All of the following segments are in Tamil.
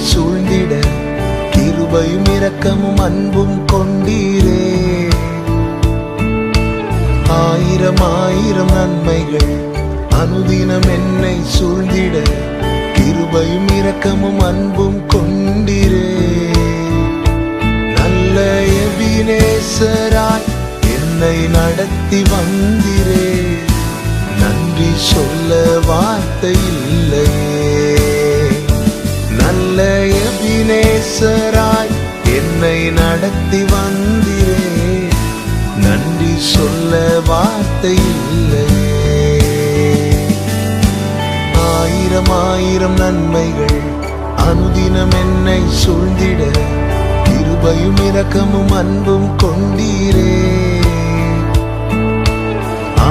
சூழ்ந்திட கிருபையும் இரக்கமும் அன்பும் கொண்டீரே. ஆயிரம் ஆயிரம் நன்மைகள் அனுதினம் என்னை சூழ்ந்திட கிருபையும் இரக்கமும் அன்பும் கொண்டீரே. நல்ல எபினேசராய் என்னை நடத்தி வந்தீரே. நன்றி சொல்ல வார்த்தை இல்லையே. நல்ல எபினேசராய் என்னை நடத்தி வந்தீரே. நன்றி சொல்ல வார்த்தை இல்லையே. ஆயிரம் ஆயிரம் நன்மைகள் அனுதினம் என்னை சூழ்ந்திட கிருபையும் இரக்கமும் அன்பும் கொண்டீரே.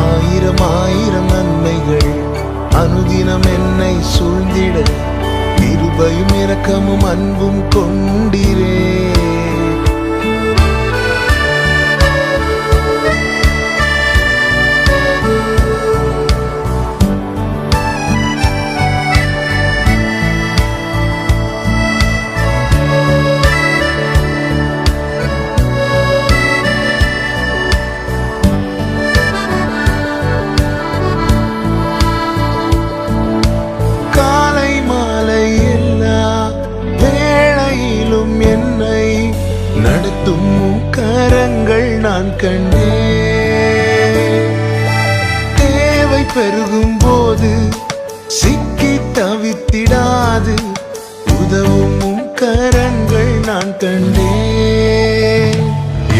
ஆயிரம் ஆயிரம் நன்மைகள் அனுதினம் என்னை சூழ்ந்திட கிருபையும் இரக்கமும் அன்பும் கொண்டீரே. நடத்தும் கரங்கள் நான் கண்டேன். தேவை பெருகும் போது சிக்கி தவித்திடாது உதவும் கரங்கள் நான் கண்டேன்.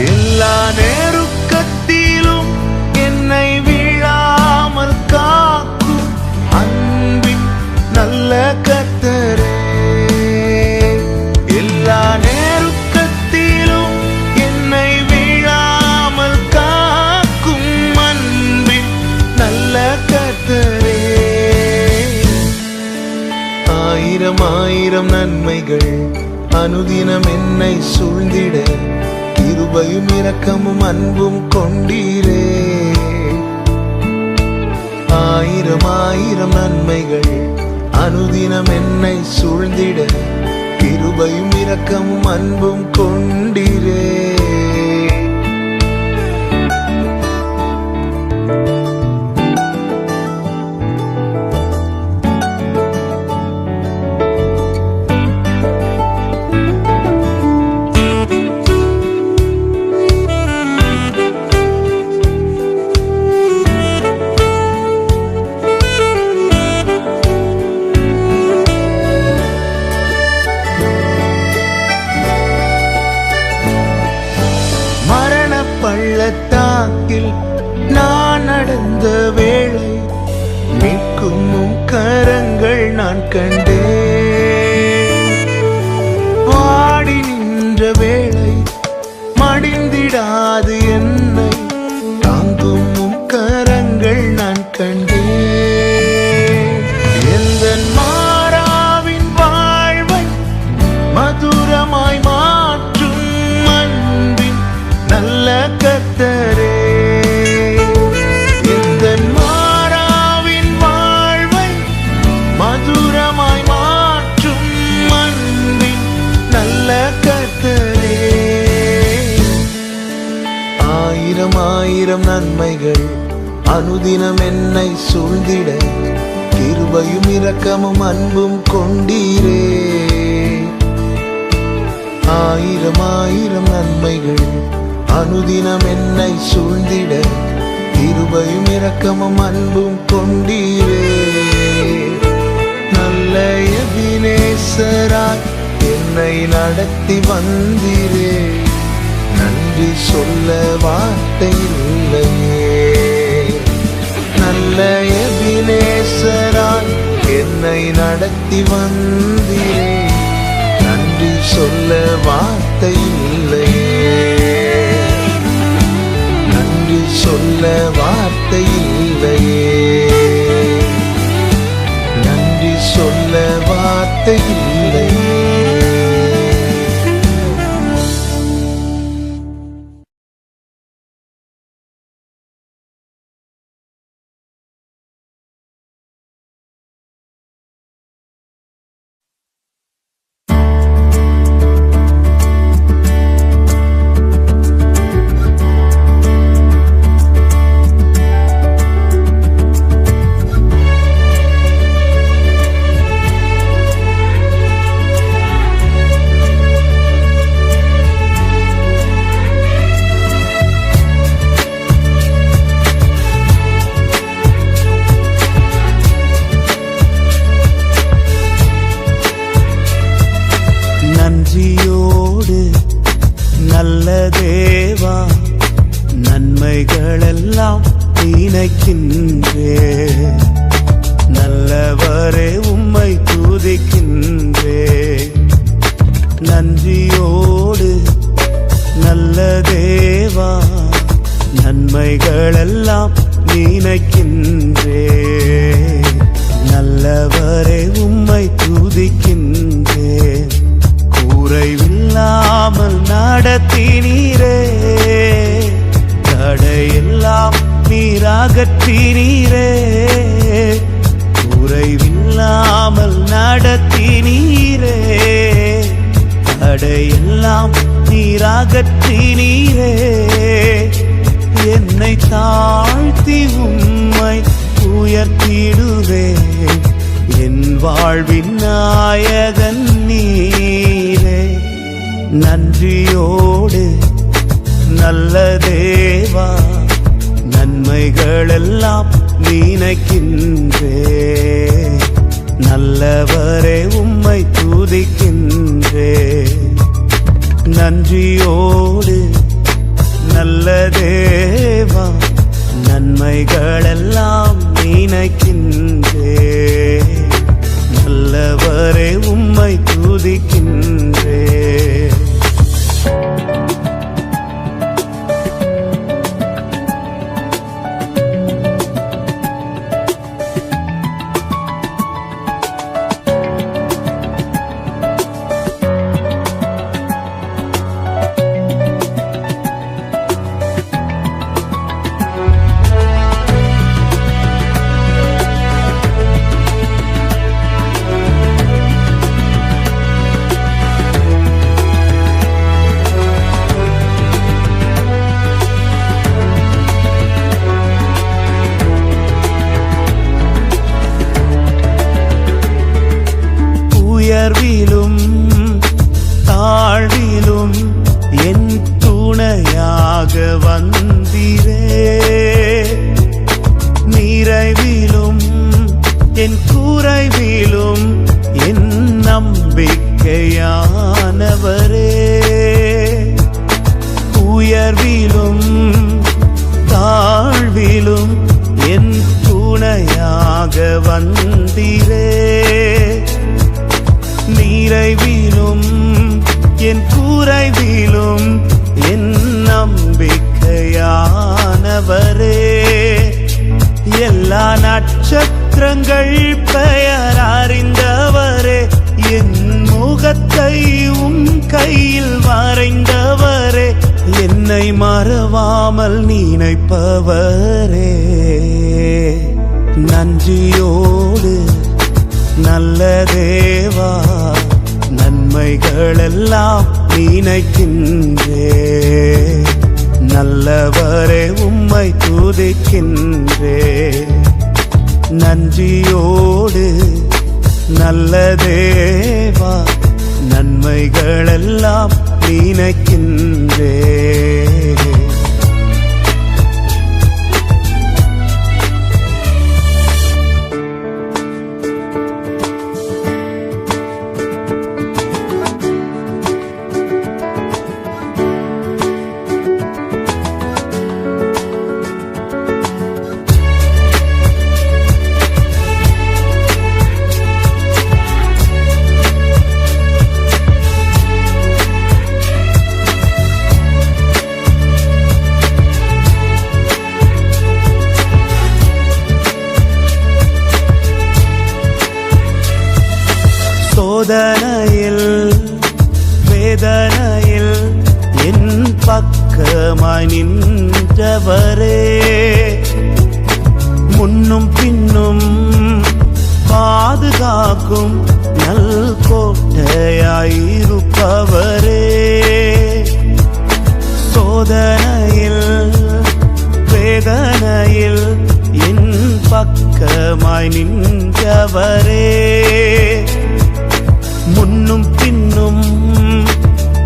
எல்லா நெருக்கத்திலும் என்னை வீழாமல் காக்கும் அன்பின் நல்ல கர்த்தரே. எல்லா ஆயிரம் ஆயிரம் நன்மைகள் அனுதினம் என்னை சூழ்ந்திட கிருபையும் இரக்கமும் அன்பும் கொண்டீரே. ஆயிரம் ஆயிரம் நன்மைகள் அனுதினம் என்னை சூழ்ந்திட கிருபையும் இரக்கமும் அன்பும் கொண்டீரே. பள்ளத்தாக்கில் நான் நடந்த வேளை மீட்கும் கரங்கள் நான் கண்டேன். வாடி நின்ற வேளை மடிந்திடாது என்னை தாங்கும் கரங்கள் நான் கண்டேன். எந்த மாறாவின் வாழ்வை மதுரமாய் மாற்றும் அன்பின் நல்ல கர்த்தரே. எந்த மாறாவின் வாழ்வை மதுரமாய் மாற்றும் அன்பின் நல்ல கர்த்தரே. ஆயிரம் ஆயிரம் நன்மைகள் அனுதினம் என்னை சூழ்ந்திட கிருபையும் இரக்கமும் அன்பும் கொண்டீரே. ஆயிரம் ஆயிரம் நன்மைகள் அனுதினம் என்னை சூழ்ந்திட கிருபையும் இரக்கமும் அன்பும் கொண்டீரே. நல்ல எபினேசராய் என்னை நடத்தி வந்தீரே. நன்றி சொல்ல வார்த்தை இல்லையே. நல்ல எபினேசராய் என்னை நடத்தி வந்தீரே. நன்றி சொல்ல வார்த்தை இல்லையே. நன்றி சொல்ல வார்த்தை இல்லையே. நன்றி சொல்ல வார்த்தை இல்லையே. நன்றியோடு நல்ல தேவா நன்மைகளெல்லாம் நினைக்கின்றே. நல்லவரே உம்மை துதிக்கின்றே. நன்றியோடு நல்ல தேவா நன்மைகளெல்லாம் நினைக்கின்றே. நல்லவரே உம்மை துதிக்கின்றே. குறைவில்லாமல் நடத்தினீரே. தடையெல்லாம் நீராகற்றினீரே. குறைவில்லாமல் நடத்தினீரே. தடையெல்லாம் நீராகற்றினீரே. என்னை தாழ்த்தி உம்மை உயர்த்திடுவேன். என் வாழ்வின் நாயகன் நீரே. நன்றியோடு நல்ல தேவா நன்மைகளெல்லாம் நினைக்கின்றே. நல்லவரே உம்மை துதிக்கின்றே. நன்றியோடு நல்ல தேவா நன்மைகளெல்லாம் நினைக்கின்றே. நல்லவரே உம்மை துதிக்கின்றே. உயர்விலும் தாழ்விலும் என் துணையாக வந்தீரே. நிறைவிலும் என் குறைவிலும் என் நம்பிக்கையானவரே. உயர்விலும் தாழ்விலும் என் துணையாக வந்தீரே. நிறைவிலும் என் குறைவிலும் என் நம்பிக்கையானவரே. எல்லா நட்சத்திரங்கள் பெயர் அறிந்தவரே. என் முகத்தை உம் கையில் வரைந்தவரே. என்னை மறவாமல் நினைப்பவரே. நன்றியோடு நல்ல தேவா நன்மைகளெல்லாம் நினைக்கின்றே. நல்லவரே உம்மை துதிக்கின்றே. நன்றியோடு நல்ல தேவா நன்மைகளெல்லாம் நினைக்கின்றே. சோதனையில் வேதனையில் என் பக்கமாய் நின்றவரே. முன்னும் பின்னும் பாதுகாக்கும் நல் கோட்டையாயிருப்பவரே. சோதனையில் வேதனையில் என் பக்கமாய் நின்றவரே. முன்னும் பின்னும்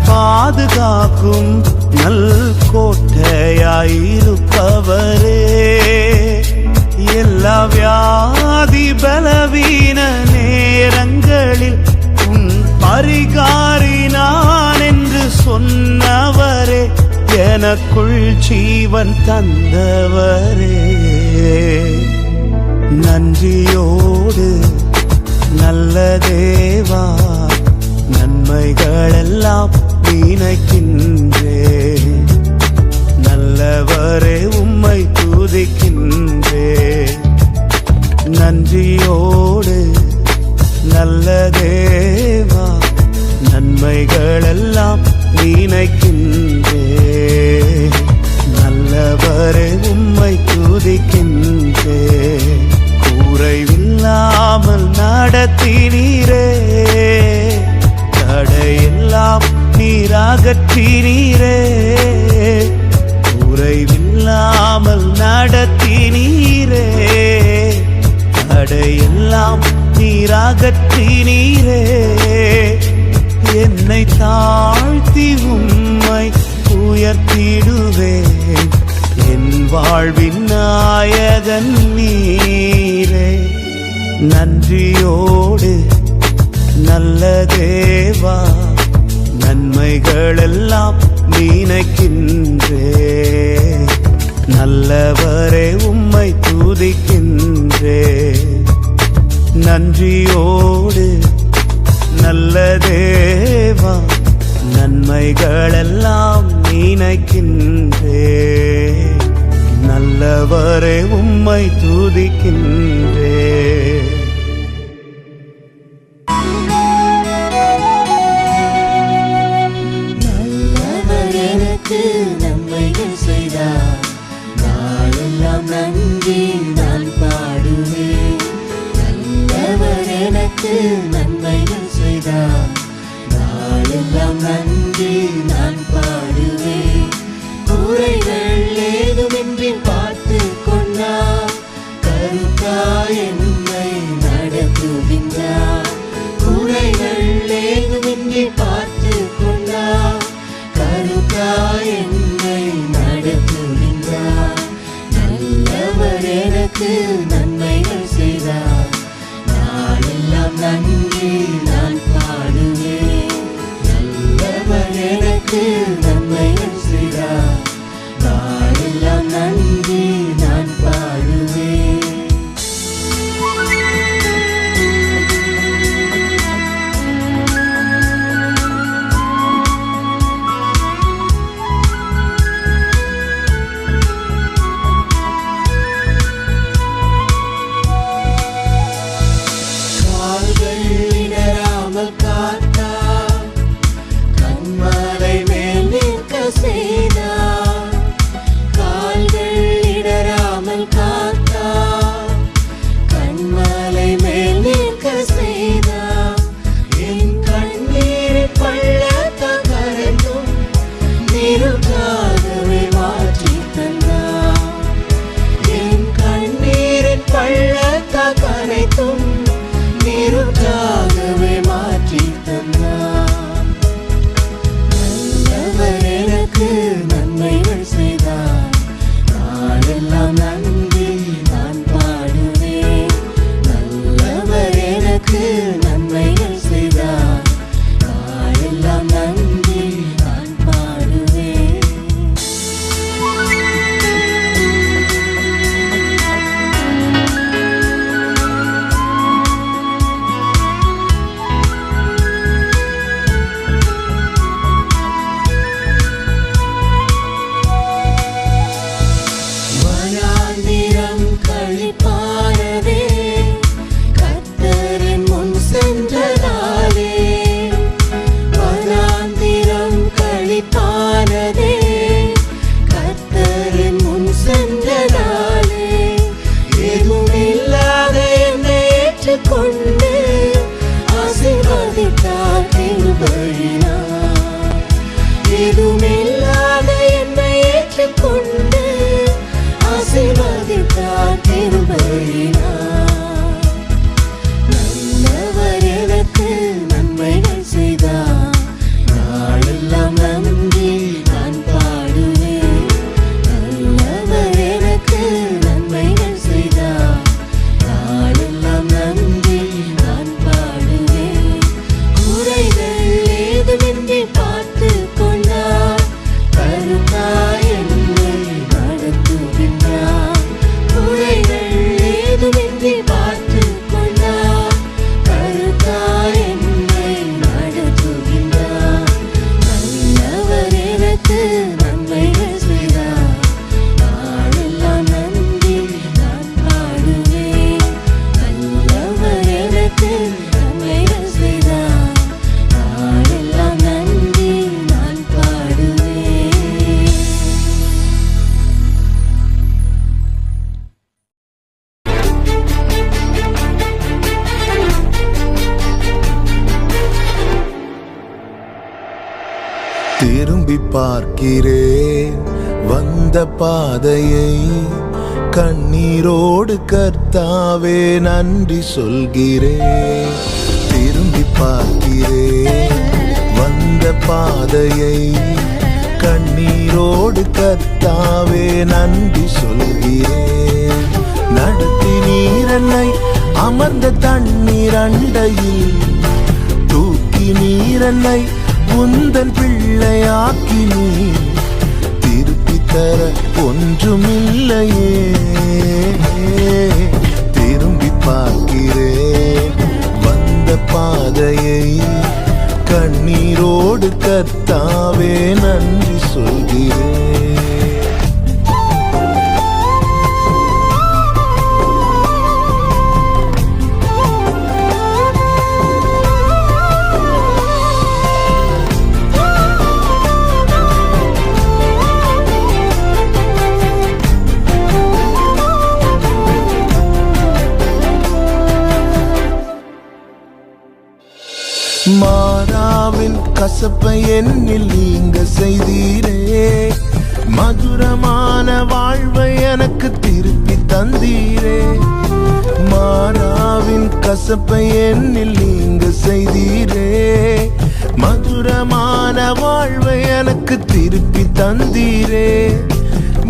பாதுகாக்கும் நல் கோட்டையாயிருப்பவரே. எல்லா வியாதி பலவீன நேரங்களில் உன் பரிகாரினா எனக்குள் ஜீவன் தந்தவரே. நன்றியோடு நல்ல தேவா, நன்மைகளெல்லாம் நினைக்கின்றே. நல்லவரே உம்மை துதிக்கின்றே. நன்றியோடு நல்ல தேவா, நன்மைகளெல்லாம் நினைக்கின்றே. நல்லவரே உம்மை துதிக்கின்றே. குறைவில்லாமல் நடத்தினீரே, தடையெல்லாம் நீராகற்றினீரே. குறைவில்லாமல் நடத்தினீரே, தடையெல்லாம் நீராகற்றினீரே. என்னை தாழ்த்தி உம்மை உயர்த்திடுவேன். என் வாழ்வின் நாயகன் நீரே. நன்றியோடு நல்ல தேவா, நன்மைகளெல்லாம் நினைக்கின்றே. நல்லவரே உம்மை துதிக்கின்றே. நன்றியோடு நல்ல தேவா, நன்மைகளெல்லாம் நினைக்கின்றே. நல்லவரே உம்மை துதிக்கின்றே. நல்லவர் எனக்கு நன்மைகள் செய்தார், நாளெல்லாம் நன்றி நான் பாடுவேன். நல்லவர் எனக்கு நன்மைகள் செய்தார், நாளெல்லாம் நன்றி நான் பாடுவேன். குறைகள் ஏதுமின்றி பார்த்து கொண்டார், கருத்தாய் என்னை நடத்துகின்றார். குறைகள் ஏதுமின்றி பார்த்து கொண்டார், கருத்தாய் என்னை நடத்துகின்றார். நல்லவர் எனக்கு நன்மைகள் செய்தார், நாளெல்லாம் நன்றி நான் பாடுவேன். நல்லவர் எனக்கு நன்மைகள் செய்தார், நாளெல்லாம் நன்றி நான் பாடுவேன். திரும்பி பார்க்கிறேன் வந்த பாதையை, கண்ணீரோடு கர்த்தாவே நன்றி சொல்கிறேன். திரும்பி பார்க்கிறேன் வந்த பாதையை, கண்ணீரோடு கர்த்தாவே நன்றி சொல்கிறேன். நடத்தி நீரன்னை அமர்ந்த தண்ணீர் அண்டையில், தூக்கி நீரன்னை உந்தன் பிள்ளையாக்கி நீ திருப்பி தர ஒன்றுமில்லையே. திரும்பி பார்க்கிறேன் வந்த பாதையை, கண்ணீரோடு கர்த்தாவே நன்றி சொல்கிறேன். மாறாவின் கசப்பை என்னில் நீங்க செய்தீரே, மதுரமான வாழ்வை எனக்கு திருப்பி தந்தீரே. மாறாவின் கசப்பை என்னில் நீங்க செய்தீரே, மதுரமான வாழ்வை எனக்கு திருப்பி தந்தீரே.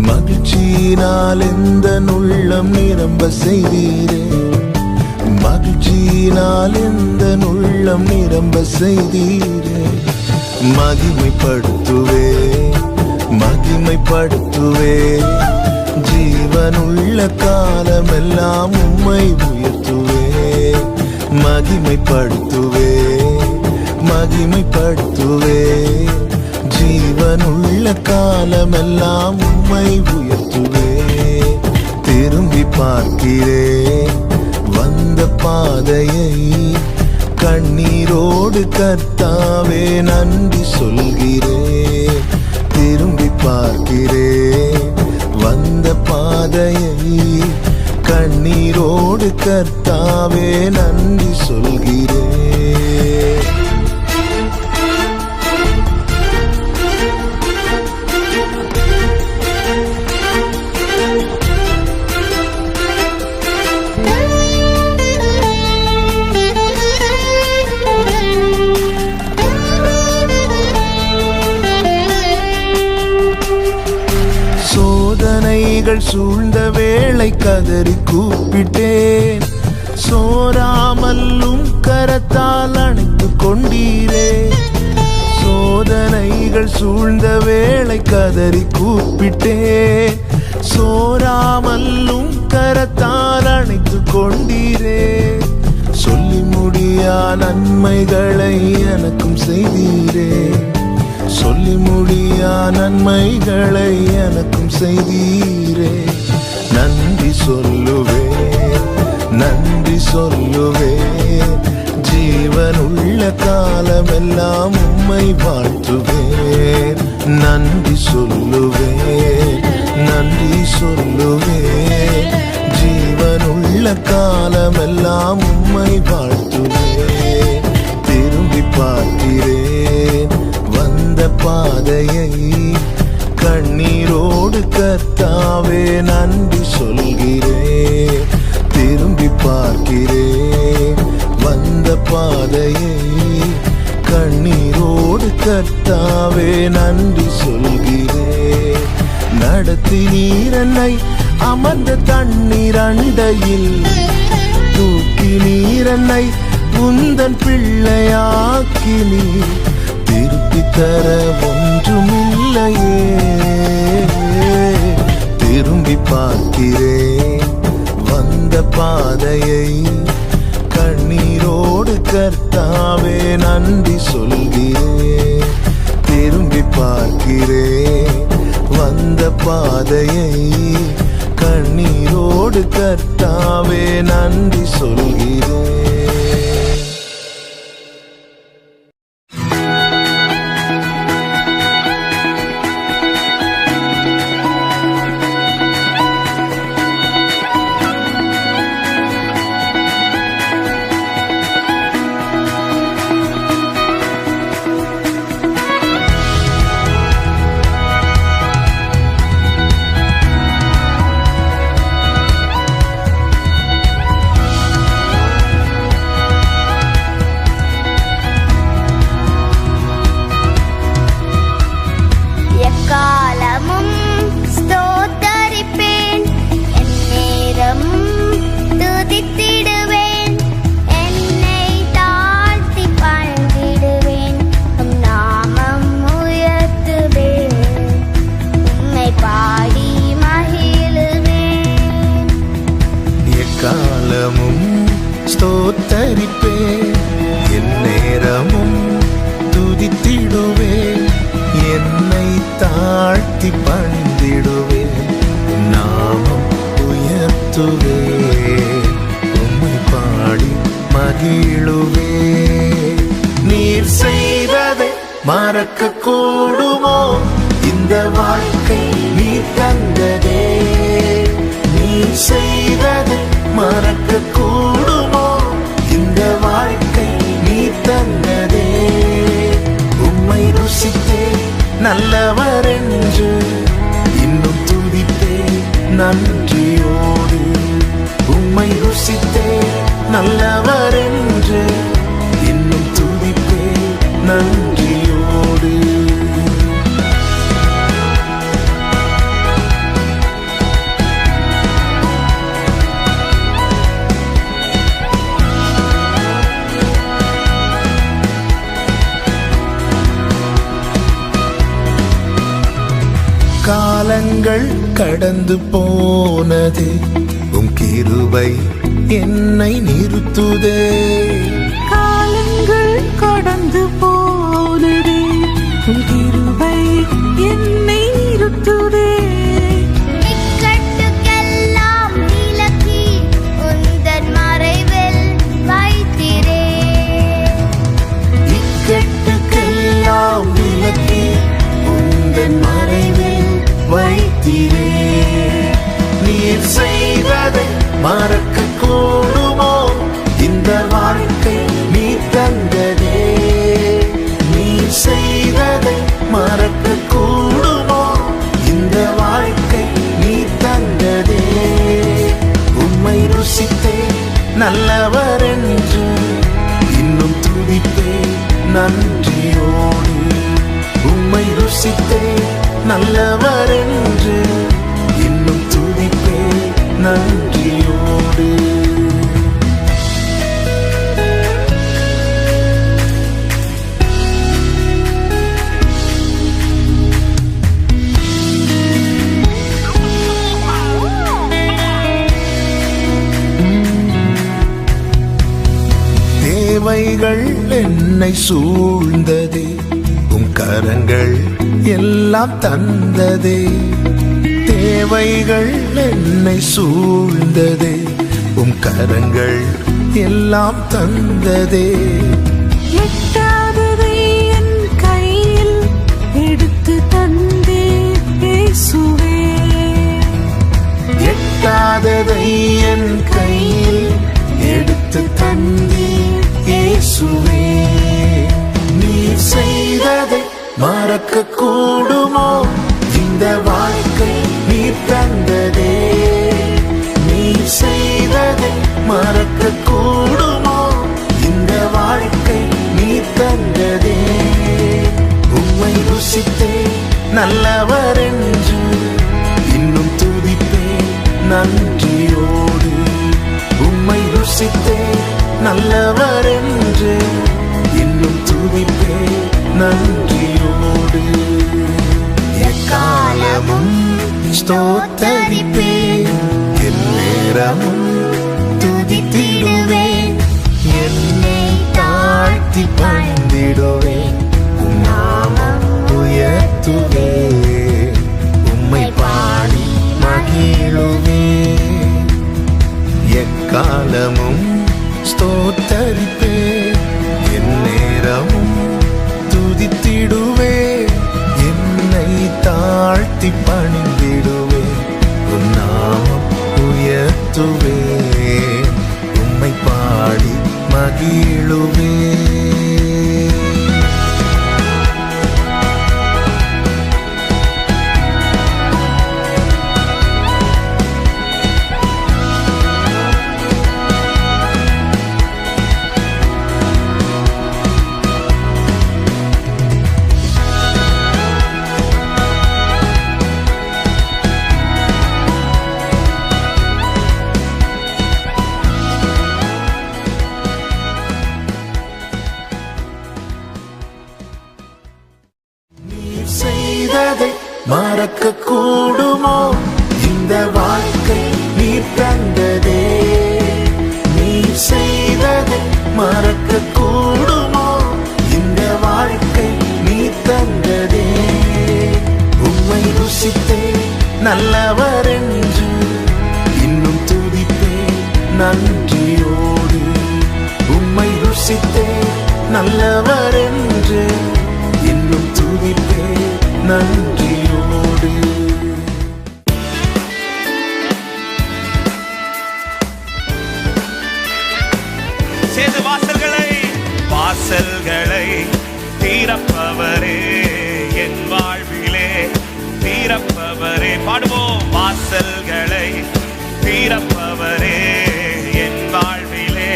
மகிழ்ச்சியினால் எந்த உள்ளம் நிரம்ப செய்தீரே, மகிழ்ச்சியினால் எந்த உள்ளம் நிரம்ப செய்தீரே. மகிமைப்படுத்துவே மகிமைப்படுத்துவே, ஜீவனுள்ள காலமெல்லாம் உம்மை உயர்த்துவே. மகிமைப்படுத்துவே மகிமைப்படுத்துவே, ஜீவனுள்ள காலமெல்லாம் உம்மை உயர்த்துவே. திரும்பி பார்க்கிறேன் வந்த பாதையை, கண்ணீரோடு கர்த்தாவே நன்றி சொல்கிறேன். திரும்பி பார்க்கிறேன் வந்த பாதையை, கண்ணீரோடு கர்த்தாவே நன்றி சொல்கிறேன். சோதனைகள் சூழ்ந்த வேளை கதறி கூப்பிட்டேன், சோராமல்லும் கரத்தால் அணைத்து கொண்டீரே. சோதனைகள் சூழ்ந்த வேளை கதறி கூப்பிட்டேன், சோராமல்லும் கரத்தால் அணைத்து கொண்டீரே. சொல்லி முடியா நன்மைகளை எனக்கும் செய்தீரே, சொல்லி முடியா நன்மைகளை எனக்கும் செய்தீரே. நன்றி சொல்லுவே நன்றி சொல்லுவே, ஜீவனுள்ள காலமெல்லாம் உம்மை வாழ்த்துவேன். நன்றி சொல்லுவே நன்றி சொல்லுவே, ஜீவனுள்ள காலமெல்லாம் உம்மை வாழ்த்துவேன். திரும்பி பார்க்கிறேன் வந்த பாதையை, கண்ணீரோடு கர்த்தாவே நன்றி சொல்கிறேன். திரும்பி பார்க்கிறேன் வந்த பாதையை, கண்ணீரோடு கர்த்தாவே நன்றி சொல்கிறேன். நடத்தி நீரன்னை அமர்ந்த தண்ணீர் அண்டையில், தூக்கி நீரன்னை உந்தன் பிள்ளையாக்கி நீ திருப்பி தர ஒன்றுமில்லையே. திரும்பி பார்க்கிறேன் வந்த பாதையை, கண்ணீரோடு கர்த்தாவே நன்றி சொல்கிறேன். திரும்பி பார்க்கிறேன் வந்த பாதையை, கண்ணீரோடு கர்த்தாவே நன்றி சொல்கிறேன். மறக்க கூடுமோ? இந்த வாழ்க்கை நீ தந்ததே, நீ செய்ததை மறக்க கூடுமோ? இந்த வாழ்க்கை நீ தந்ததே. உம்மை ருசித்தே நல்லவர் என்று இன்னும் துதித்தே நன்றியோடு. உம்மை ருசித்தே நல்லவர் என்று இன்னும் துதித்தே நன்றியோடு. காலங்கள் கடந்து போனது, உம் கிருபை என்னை நிறுத்துதே. காலங்கள் கடந்து போனது, உம் கிருபை என்னை நிறுத்துதே. இக்கட்டுக்கெல்லாம் விலக்கி உந்தன் மறைவில் வைத்திரே. இக்கட்டுக்கெல்லாம் விலக்கி உந்தன் மறைவில் வைத்திரே. நீர் செய்வதை மறக்க கூடுமோ? இந்த வாழ்க்கை நீ தந்ததே, நீ செய்வதை மறக்க கூடுமோ? இந்த வாழ்க்கை நீ தந்ததே. உம்மை ருசித்தே நல்லவர் என்று இன்னும் துதித்தே நன்றியோடு. உம்மை ருசித்தே நல்லவர் என்று இன்னும் துதிப்பே நன்றியோடு. தேவைகள் என்னை சூழ்ந்ததே, உம் கரங்கள் எல்லாம் தந்ததே. தேவைகள் என்னை சூழ்ந்ததே, உம் கரங்கள் எல்லாம் தந்ததே. எட்டாததை என் கையில் எடுத்து தந்தே இயேசுவே. எட்டாததை என் கையில் எடுத்து தந்தே இயேசுவே. நீர் செய்ததை மறக்க கூடுமோ? இந்த வாழ்க்கை நீ தந்ததே, நீ செய்ததை மறக்க கூடுமோ? இந்த வாழ்க்கை நீ தந்ததே. உம்மை ருசித்தே நல்லவர் என்று இன்னும் துதிப்பே நன்றியோடு. உம்மை ருசித்தே நல்லவர் என்று இன்னும் துதிப்பே நன்றியோடு. எக்காலமும் ஸ்தோத்தரிப்பேன், எந்நேரமும் துதித்திடுவேன். என்னை தாழ்த்தி பணிந்திடுவேன், உம் நாமம் உயர்த்துவேன். உம்மை பாடி மகிழுவேன். எக்காலமும் ஸ்தோத்தரிப்பேன், எந்நேரமும் துதித்திடுவேன். என்னை தாழ்த்தி பணிந்திடுவேன், உம் நாமம் உயர்த்துவேன். உம்மை பாடி மகிழுவேன். செய்ததை மறக்க கூடுமோ? இந்த வாழ்க்கை நீ தந்ததே, நீ செய்ததை மறக்க கூடுமோ? இந்த வாழ்க்கை நீ தந்ததே. உம்மை ருசித்தே நல்லவர் என்று இன்னும் துதிப்பே நன்றியோடு. உம்மை ருசித்தே நல்லவர் என்று இன்னும் நன்றியோடு. சேது வாசல்களை தீரப்பவரே என் வாழ்விலே தீரப்பவரே. பாடுவோம். வாசல்களை தீரப்பவரே என் வாழ்விலே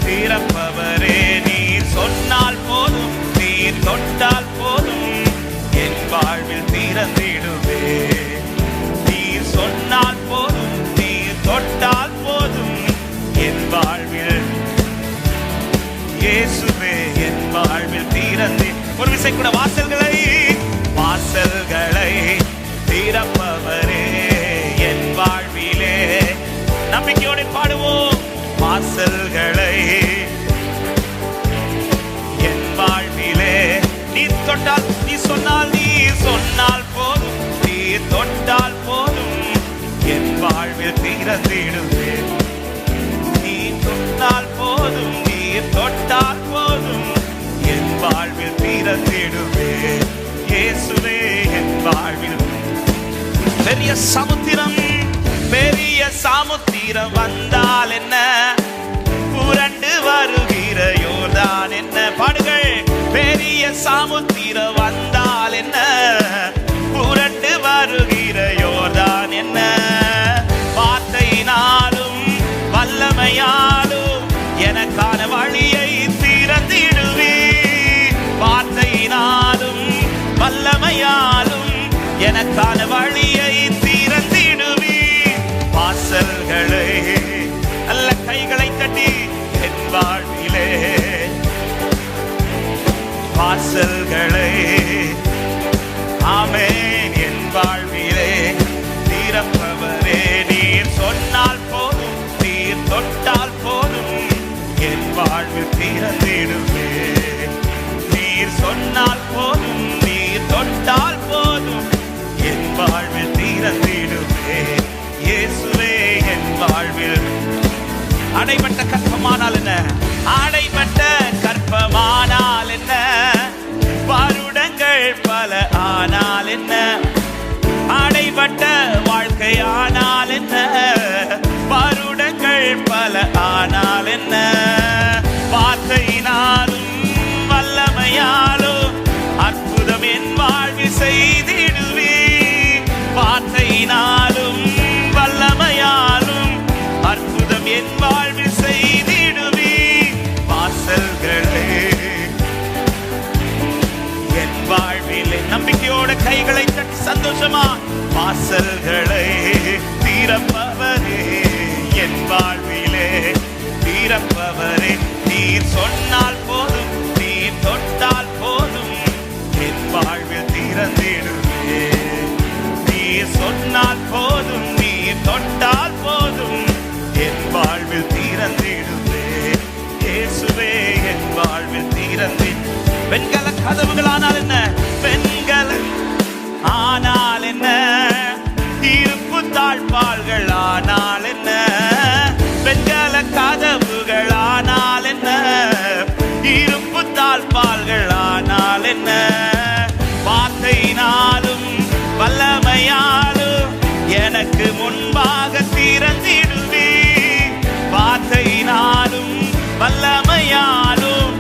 தீரப்பவரே. நீர் சொன்னால் போதும், நீர் தொட்டால் போதும், என் வாழ்வில் திறந்திடுவே. நீர் சொன்னால் போதும், நீர் தொட்டால் போதும், என் வாழ்வில் இயேசுவே என் வாழ்வில் திறந்து. ஒரு விசை கூட. வாசல்களை திறப்பவரே என் வாழ்விலே. நம்பிக்கையோடு பாடுவோம். வாசல்களை என் வாழ்விலே நீ தொட்டால், நீ சொன்னால் போதும், நீ தொட்டால் போதும், என் வாழ்வில் திறந்திடுவே. நீ தொட்டால் போதும், நீ தொட்டால் போதும், என் வாழ்வில் திறந்திடுவே. இயேசுவே என் வாழ்வில். பெரிய சமுத்திரம் வந்தால் என்ன, புரண்டு வருகிற யோர்தான் என்ன. பாடுகள். பெரிய சமுத்திரம் வந்தால் என்ன, புரண்டு வருகிற யோர்தான் என்ன. வார்த்தையினாலும் வல்லமையாலும் எனக்கான வழியை திறந்திடுவே. வார்த்தையினாலும் வல்லமையாலும் எனக்கான வழியை திறந்திடுவே. வாசல்களை நல்ல கைகளை தட்டி என் வாழ்விலே. வாசல்களை ஆமென் என் வாழ்விலே திறப்பவரே. நீர் சொன்னால் போதும், நீர் தொட்டால் போதும், என் வாழ்வில் திறந்திடுவே. நீர் சொன்னால் போதும், நீர் தொட்டால் போதும், என் வாழ்வில் திறந்திடுவே. இயேசுவே என் வாழ்வில். அடைபட்ட கற்பமானால் என்ன, அடைபட்ட கற்பமானால் என்ன, வருடங்கள் பல ஆனால் என்ன, அடைபட்ட வாழ்க்கையானால் என்ன, வருடங்கள் பல ஆனால் என்ன. வார்த்தையினாலும் வல்லமையாலும் அற்புதம் என் வாழ்வில் செய்திடுவே. வார்த்தையினாலும் வல்லமையாலும் அற்புதம் என் வாழ்வில் செய்திடுவே. வாசல்களே என் வாழ்விலே. நம்பிக்கையோட கைகளை தட்டி சந்தோஷமா. வாசல்களை திறப்பவரே என் வாழ்விலே திறப்பவரே. நீர் சொன்னால் போதும், நீர் தொட்டால் போதும், என் வாழ்வில் திறந்திடுவே. நீர் சொன்னால் போதும், நீர் தொட்டால் போதும், என் வாழ்வில் திறந்திடுவே. இயேசுவே என் வாழ்வில் திறந்து. வெண்கல கதவுகளானால் என்ன, வெண்கல ஆனால் என்ன, இருப்பு தாழ்பாள்கள் ஆனால் என்ன, வெண்கல கதவுகள் ஆனால் என்ன, இருப்பு தாழ்பாள்கள் ஆனால் என்ன. வார்த்தையினாலும் வல்லமையாலும் எனக்கு முன்பாக திறந்திடுவே. வார்த்தையினாலும் வல்லமையாலும்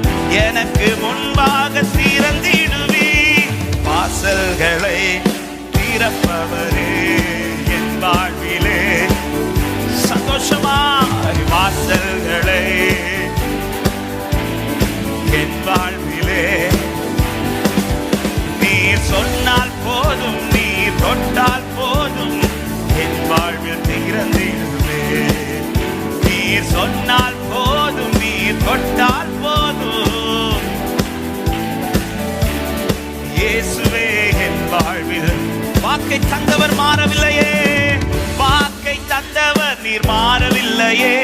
எனக்கு முன்பாக திறந்திடுவே. வாசல்களை திறப்பவரே என் வாழ்விலே. சந்தோஷமாய் வாசல்களை என் வாழ்விலே. நீர் சொன்னால் போதும், நீர் தொட்டால் போதும், என் வாழ்வில் திறந்திடுவே. நீர் சொன்னால் போதும், நீர் தொட்டால் போதும், இயேசுவே என் வாழ்வில். வாக்கை தந்தவர் மாறவில்லையே, வாக்கை தந்தவர் நீர் மாறவில்லையே,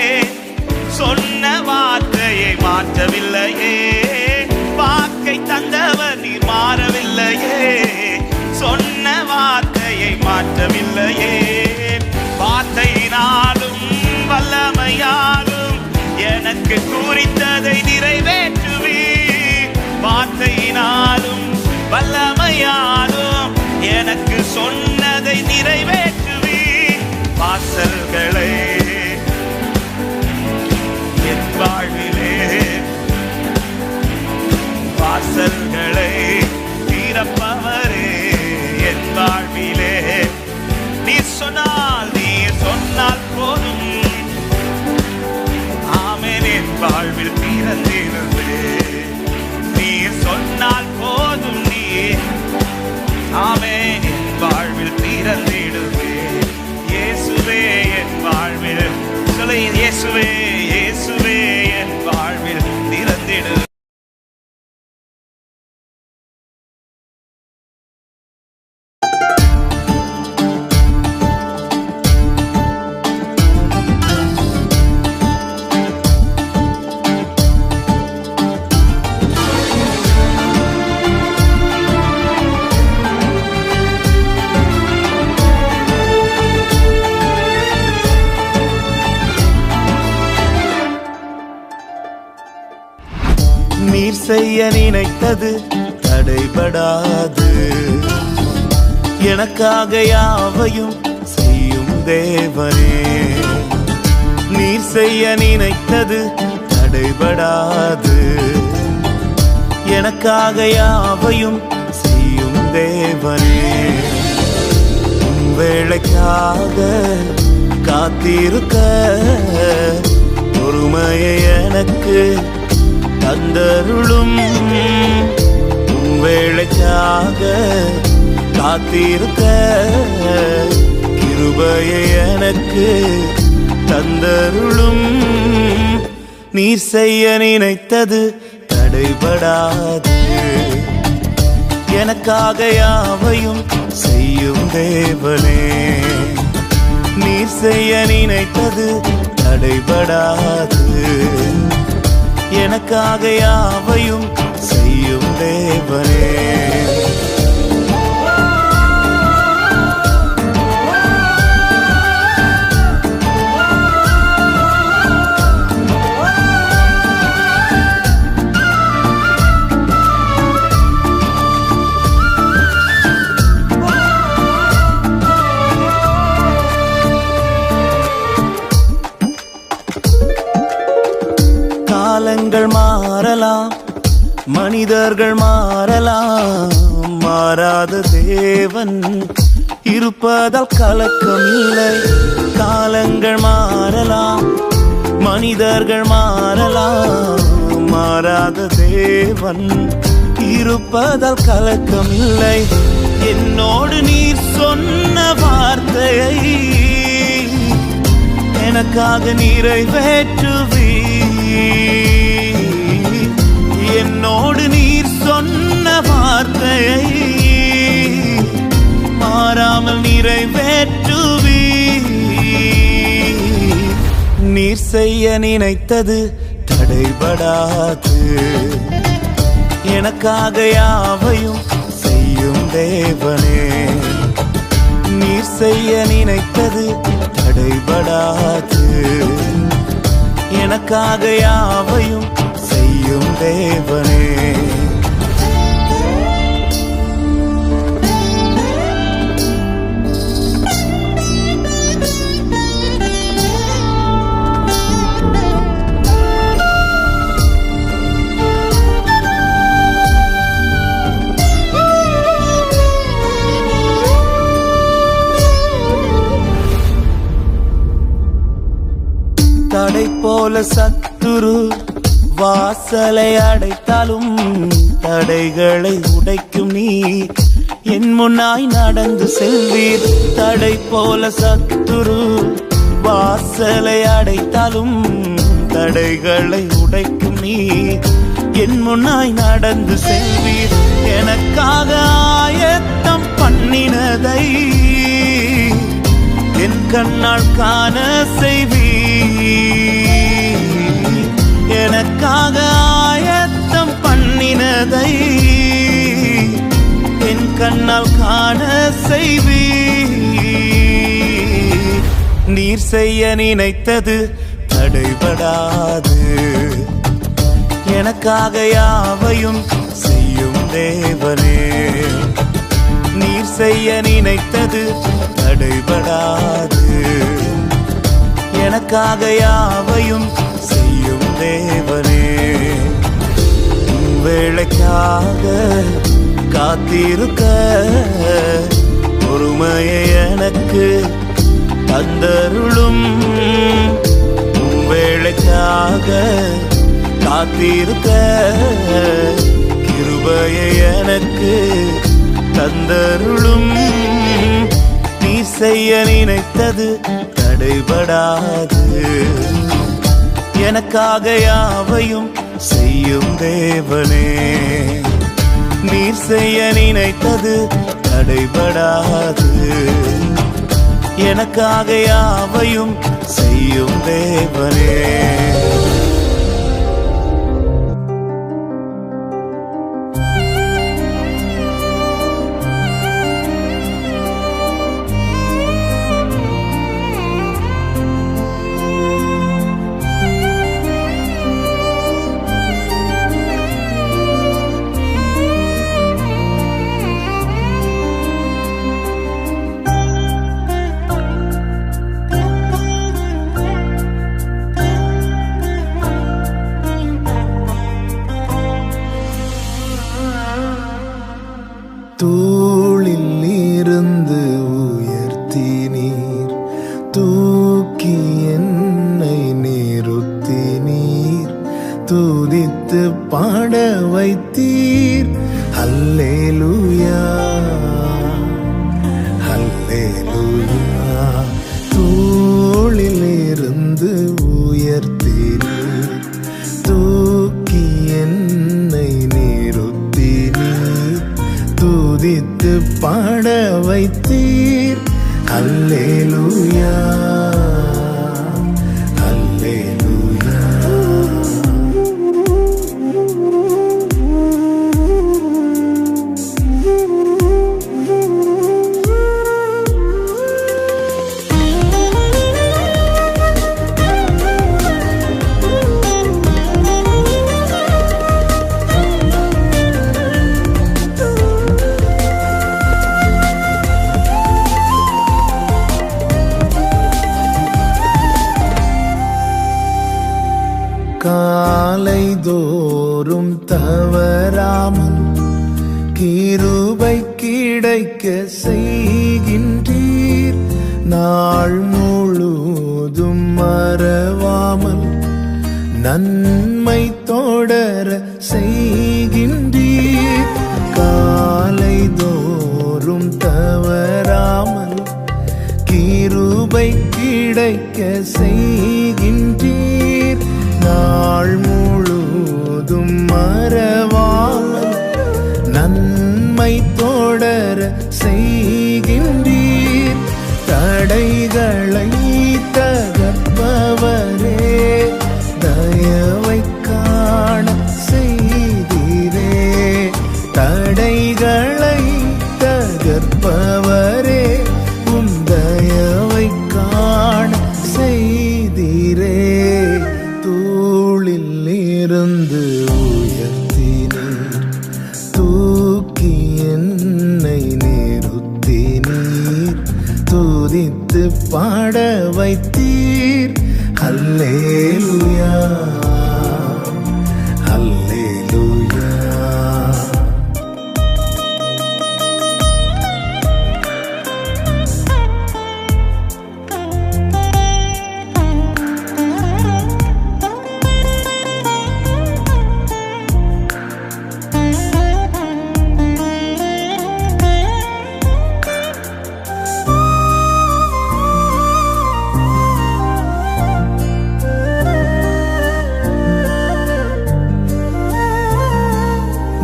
சொன்ன வார்த்தையை மாற்றவில்லையே. வாக்கை தந்தவர் நீர் மாறவில்லையே, சொன்ன வார்த்தையை மாற்றவில்லையே. வார்த்தையினாலும் வல்லமையாலும் எனக்கு குறித்ததை நிறைவேற்றுவே. வார்த்தையினாலும் வல்லமையாலும் சொன்னதை நிறைவேற்றுவி. வாசல்களை என் வாழ்விலே, வாசல்களை திறப்பவரே என் வாழ்விலே. நீ சொன்னால் போதும். ஆமென். என் வாழ்வில் திறந்திருந்தே நீ சொன்னால் போதும். நீ ஆமென். என் வாழ்வில் திறந்திடுவே இயேசுவே என் வாழ்வில். சொல்ல இயேசுவே, இயேசுவே என் வாழ்வில் திறந்திடு. நீர் செய்ய நினைத்தது தடைபடாது. எனக்காக யாவையும் செய்யும் தேவனே. நீர் செய்ய நினைத்தது தடைபடாது. எனக்காக யாவையும் செய்யும் தேவனே. உன் வேளைக்காக காத்திருக்க பொறுமையை எனக்கு தந்தருளும். உன் வேளைக்காக காத்திருக்க கிருபையை எனக்கு தந்தருளும். நீர் செய்ய நினைத்தது தடைபடாது. எனக்காக யாவையும் செய்யும் தேவனே. நீர் செய்ய நினைத்தது தடைபடாது. எனக்காக யாவையும் செய்யும் தேவனே. காலங்கள் மாறலாம், மனிதர்கள் மாறலாம், மாறாத தேவன் இருப்பதால் கலக்கம் இல்லை. காலங்கள் மாறலாம், மனிதர்கள் மாறலாம், மாறாத தேவன் இருப்பதால் கலக்கம் இல்லை. என்னோடு நீர் சொன்ன வார்த்தையை எனக்காக நிறைவேற்றுவி. என்னோடு நீர் சொன்ன வார்த்தையை மாறாமல் நிறைவேற்றுவி. நீர் செய்ய நினைத்தது தடைபடாது. எனக்காக யாவையும் செய்யும் தேவனே. நீர் செய்ய நினைத்தது தடைபடாது. எனக்காக யாவையும் செய்யும் தேவனே. தடை போல சத்துரு வாசலை அடைத்தாலும் தடைகளை உடைக்கும் நீ என் முன்னாய் நடந்து செல்வீர். தடை போல சத்துரு வாசலை அடைத்தாலும் தடைகளை உடைக்கும் நீ என் முன்னாய் நடந்து செல்வீர். எனக்காக ஆயத்தம் பண்ணினதை என் கண்ணால் காண செய்வீர். எனக்காக ஆயத்தம் பண்ணினதை என் கண்ணால் காண செய்வீர். நீர் செய்ய நினைத்தது தடைபடாது. எனக்காக யாவையும் செய்யும் தேவனே. நீர் செய்ய நினைத்தது தடைபடாது. எனக்காக யாவையும் செய்யும் தேவனே, வேளைக்காக காத்திருக்க பொறுமையை எனக்கு தந்தருளும். வேளைக்காக காத்திருக்க கிருபையை எனக்கு தந்தருளும். நீ செய்ய நினைத்தது தடைபடாது. எனக்காக யாவையும் செய்யும் தேவனே, நீர் செய்ய நினைத்தது தடைபடாது. எனக்காக யாவையும் செய்யும் தேவனே. தூளில் இருந்து உயர்த்தினீர், தூக்கி என்னை நிறுத்தினீர், துதித்து பாட வைத்தீர். அல்லேலூயா அல்லேலூயா. தூளில் இருந்து உயர்த்தினீர், தூக்கி என்னை நிறுத்தினீர், துதித்து பாட வைத்தீர். அல்லேலூயா அல்லேலூயா. காலை தோறும் தவறாமல் கிருபை கிடைக்க செய்கின்றீர். நாள் முழுதும் மறவாமல் நன்மை தொடர செய்கின்றீர். காலை தோறும் தவறாமல் கிருபை கிடைக்க செய்கின்றீர். நாள் முழுதும் மறவாமல் நன்மை தொடர செய்கின்றீர். தடைகளை தகர்ப்பவரே, தயவை காண செய்தீரே. தடைகளை தகர்ப்பவரே, உம் தயவை காண செய்தீரே. தூளில் இருந்து உயர்த்தினீர், தூக்கி என்னை நிறுத்தினீர், துதித்து பாட வைத்தீர். அல்லேலூயா அல்லேலூயா.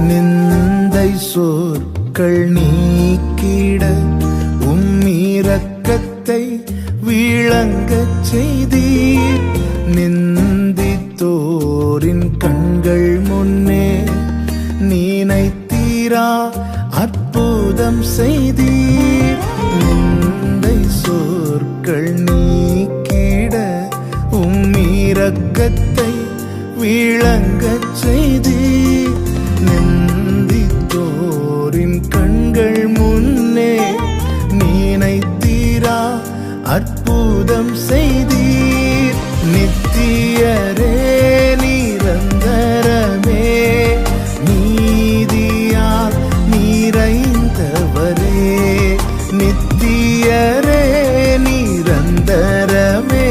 நிந்தை சொற்கள் நீக்கிட உம் இரக்கத்தை விளங்கச் செய்தீர். நிந்தித்தோரின் கண்கள் முன்னே நினைத்தீரா அற்புதம் செய்தீர். நிந்தை சொற்கள் நீக்கிட உம் இரக்கத்தை விளங்கச் செய்தீர். நிந்தித்தோரின் கண்கள் முன்னே அற்புதம் செய்தீர். நித்தியரே நிரந்தரமே நீதியால் நிறைந்தவரே. நித்தியரே நிரந்தரமே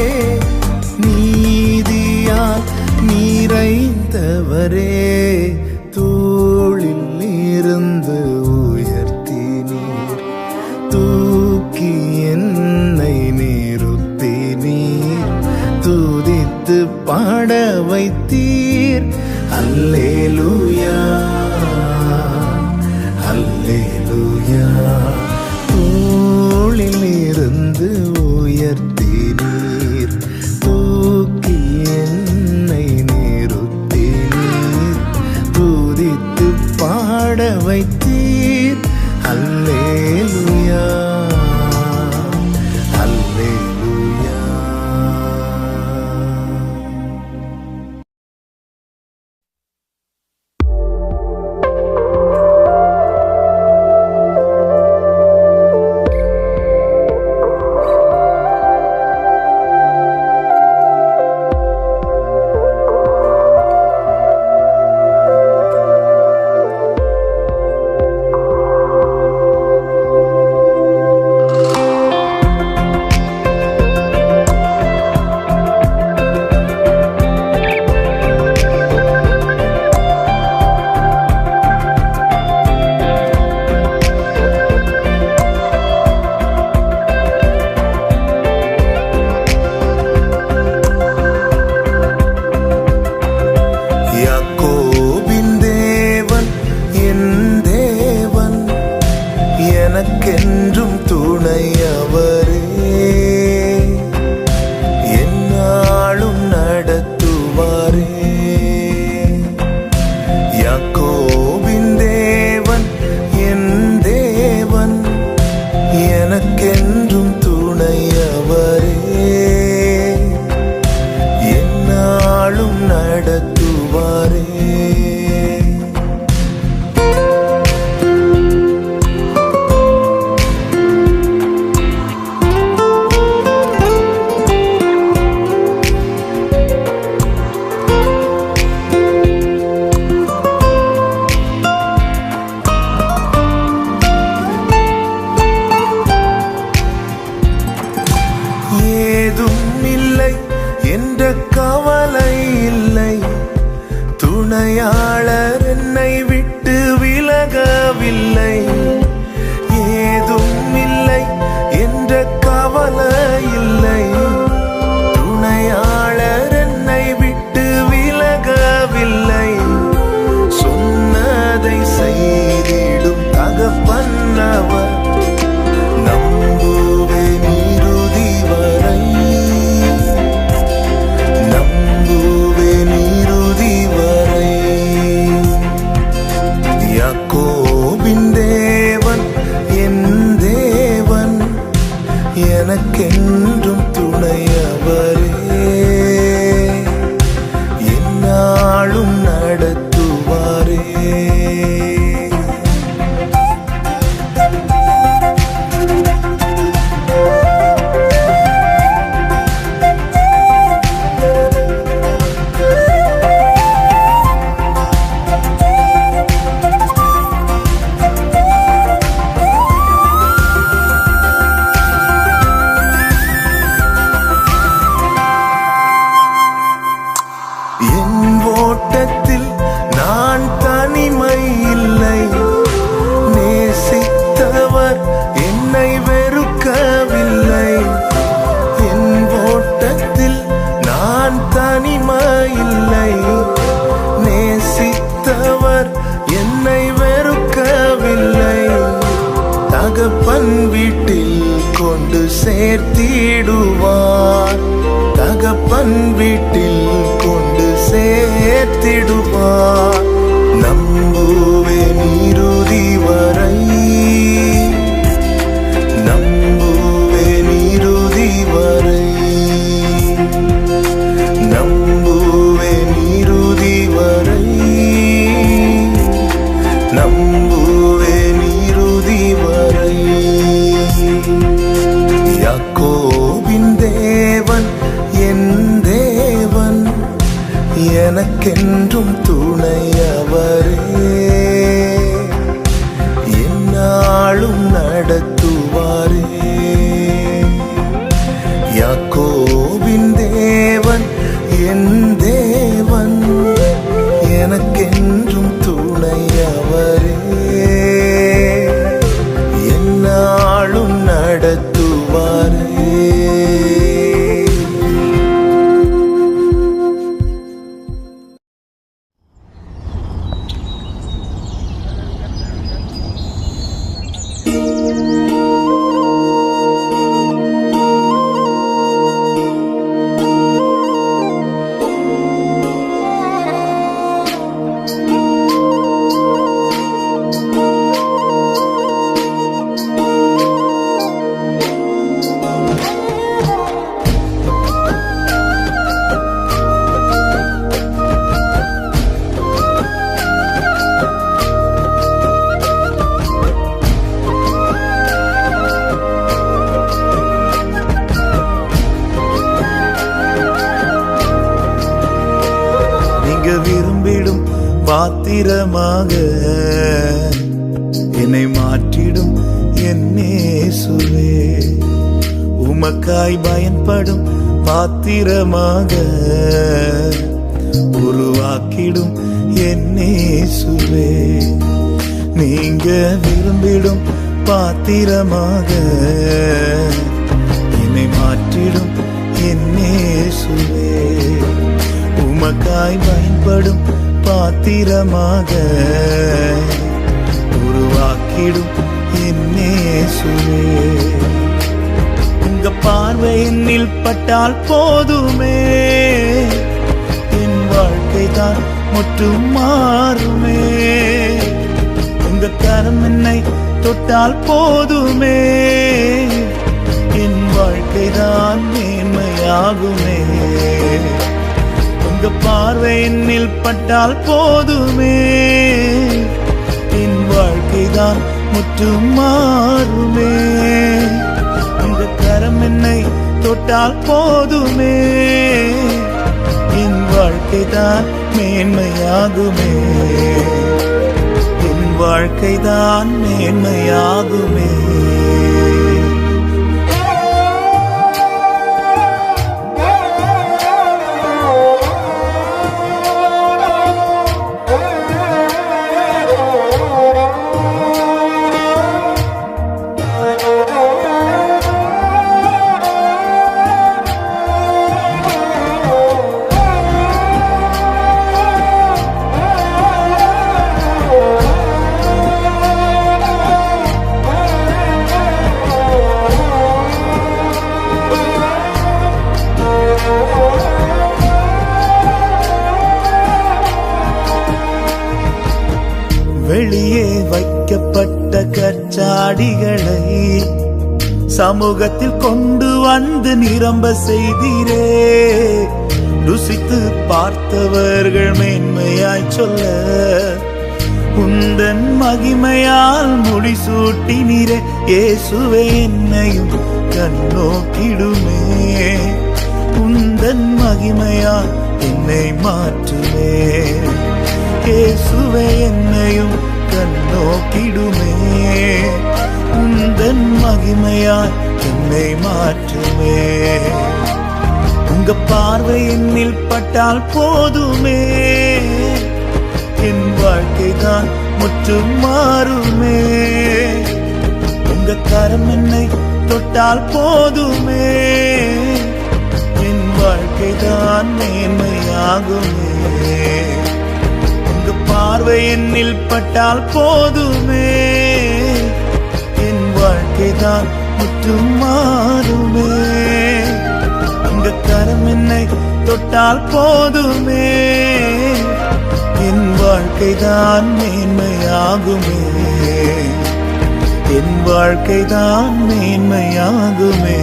நீதியால் நிறைந்தவரே. தோளில் இருந்து உயர்த்தினீர், தூக்கி என்னை நிறுத்தினீர், துதித்து பாட வைத்தீர். அல்லேலூயா அல்லேலூயா. தோளில் இருந்து உயர்த்தினீர், தூக்கி என்னை நிறுத்தினீர், துதித்து பாட வைத்தீர். அல்லேலூயா அல்லேலூயா. எனக்கென்றும் துணையவரே, என்னாலும் நடத்துவாரே. யாக்கோபின் தேவன் என் தேவன், எனக்கென்றும் துணையவரே, என்னாலும் நடத்துவாரே. என்ற கவலை இல்லை, துணையாளர் என்னை விட்டு விலகவில்லை. ஏதும் இல்லை என்ற கவலை இல்லை, துணையாளர் என்னை விட்டு விலகவில்லை. சொன்னதை செய்திடும் தகப்பன்னவர், நம்புவேன் இறுதி வரை, நம்புவேன் இறுதி வரை. யாக்கோபின் தேவன் என் தேவன், எனக்கென்றும் துணையவரே, என்னாலும் நடத்துவாரே. ஓட்டத்தில் நான் தனிமை இல்லை, நேசித்தவர் என்னை வெறுக்கவில்லை. என் ஓட்டத்தில் நான் தனிமை இல்லை, நேசித்தவர் என்னை வெறுக்கவில்லை. தகப்பன் வீட்டில் கொண்டு சேர்த்திடுவார், தகப்பன் வீட்டில் கொண்டு சேர்த்திடுவார். நம்புவேன் இறுதி வரை, நம்புவேன் இறுதி வரை, நம்புவேன் இறுதி வரை, நம்புவேன் இறுதி வரை. யாக்கோபு நடத்துவாரே. யாக்கோபின் தேவன் என் தேவன், எனக்கென்றும் துணையவரே. என்னாலும் நடத்துவாரே. விரும்பிடும் பாத்திரமாக என்னை மாற்றிடும் என் இயேசுவே. உமக்காய் பயன்படும் பாத்திரமாக உருவாக்கிடும் என் இயேசுவே. நீங்க விரும்பிடும் பாத்திரமாக என்னை மாற்றிடும் என் இயேசுவே. உமக்காய் பயன்படும் பாத்திரமாக உருவாக்கிடும் என் இயேசுவே. உங்க பார்வை என்னில் பட்டால் போதுமே, என் வாழ்க்கை தான் முற்றும் மாறுமே. உங்க கரம் என்னை தொட்டால் போதுமே, என் வாழ்க்கை தான் மேன்மையாகுமே. உங்க பார்வை என்னில் பட்டால் போதுமே, என் வாழ்க்கை தான் முற்றும் மாறுமே. உங்க கரம் என்னை தொட்டால் போதுமே, என் வாழ்க்கை தான் மேன்மையாகுமே. என் வாழ்க்கை தான் மேன்மையாகுமே. வெளியே வைக்கப்பட்ட கச்சாடிகளை சமூகத்தில் கொண்டு வந்து நிரம்ப செய்தீரே. ருசித்து பார்த்தவர்கள் மேன்மையாய் சொல்ல உந்தன் மகிமையால் முடிசூட்டினீரே. இயேசுவே என்னையும் கண்ணோக்கிடுமே, உந்தன் மகிமையால் என்னை மாற்றுமே. இயேசுவே என்னையும் கண்ணோக்கிடுமே, உந்தன் மகிமையால் என்னை மாற்றுமே. உங்க பார்வை என்னில் பட்டால் போதுமே, என் வாழ்க்கை தான் முற்றும் மாறுமே. உங்க கரம் என்னை தொட்டால் போதுமே, என் வாழ்க்கை தான் மேன்மையாகுமே. பார்வை என்னில் பட்டால் போதுமே, என் வாழ்க்கை தான் முற்றும் மாறுமே. உங்க கரம் என்னை தொட்டால் போதுமே, என் வாழ்க்கை தான் மேன்மையாகுமே. என் வாழ்க்கை தான் மேன்மையாகுமே.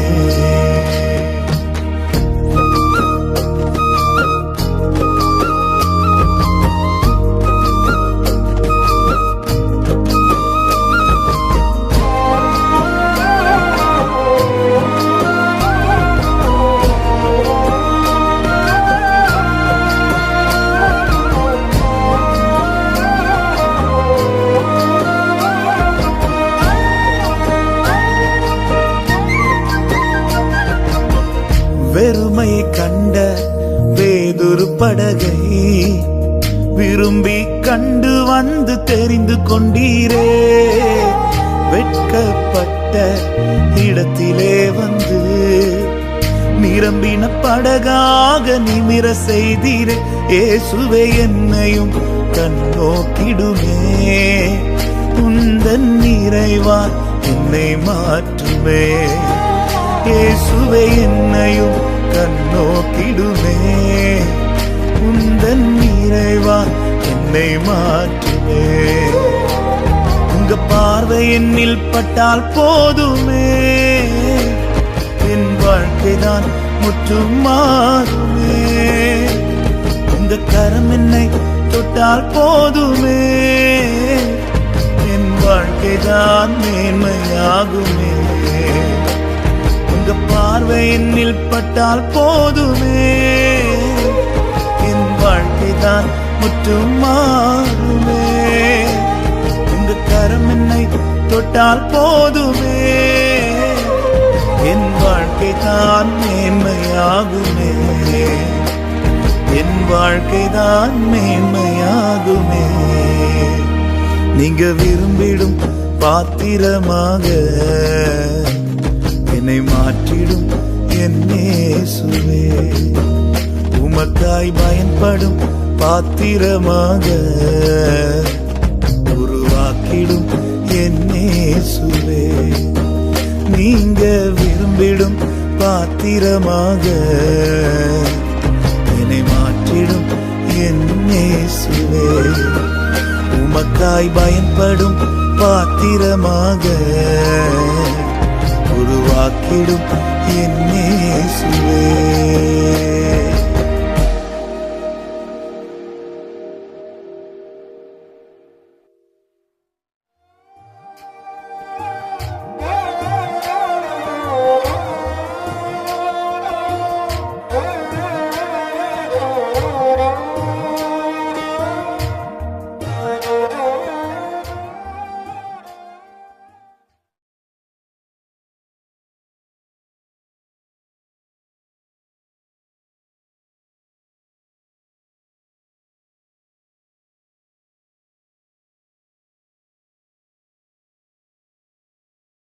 வெறுமையை கண்ட வேதொரு படகை விரும்பி கண்டு வந்து தெரிந்து கொண்டீரே. வெட்கப்பட்ட இடத்திலே வந்து நிரம்பின படகாக நிமிர செய்தீரே. இயேசுவே என்னையும் கண்ணோக்கிடுமே, உந்தன் நிறைவால் என்னை மாற்றுமே. இயேசுவே என்னையும் கண்ணோக்கிடுமே, உந்தன் நிறைவால் என்னை மாற்றுமே. உங்க பார்வை என்னில் பட்டால் போதுமே, என் வாழ்க்கைதான் முற்றும் மாறுமே. உங்க கரம் என்னை தொட்டால் போதுமே, என் வாழ்க்கைதான் மேன்மையாகுமே. உங்க பார்வை என்னில் பட்டால் போதுமே, என் வாழ்க்கைதான் முற்றும் மாறுமே. உங்க கரம் என்னை தொட்டால் போதுமே, என் வாழ்க்கைதான் மேன்மையாகுமே. என் வாழ்க்கைதான் மேன்மையாகுமே. நீங்க விரும்பிடும் பாத்திரமாக என்னை மாற்றிடும் என் இயேசுவே. உமக்காய் பயன்படும் பாத்திரமாக உருவாக்கிடும் என் இயேசுவே. நீங்க விரும்பிடும் பாத்திரமாக என்னை மாற்றிடும் என் இயேசுவே. உமக்காய் பயன்படும் பாத்திரமாக உருவாக்கிடும் என் இயேசுவே.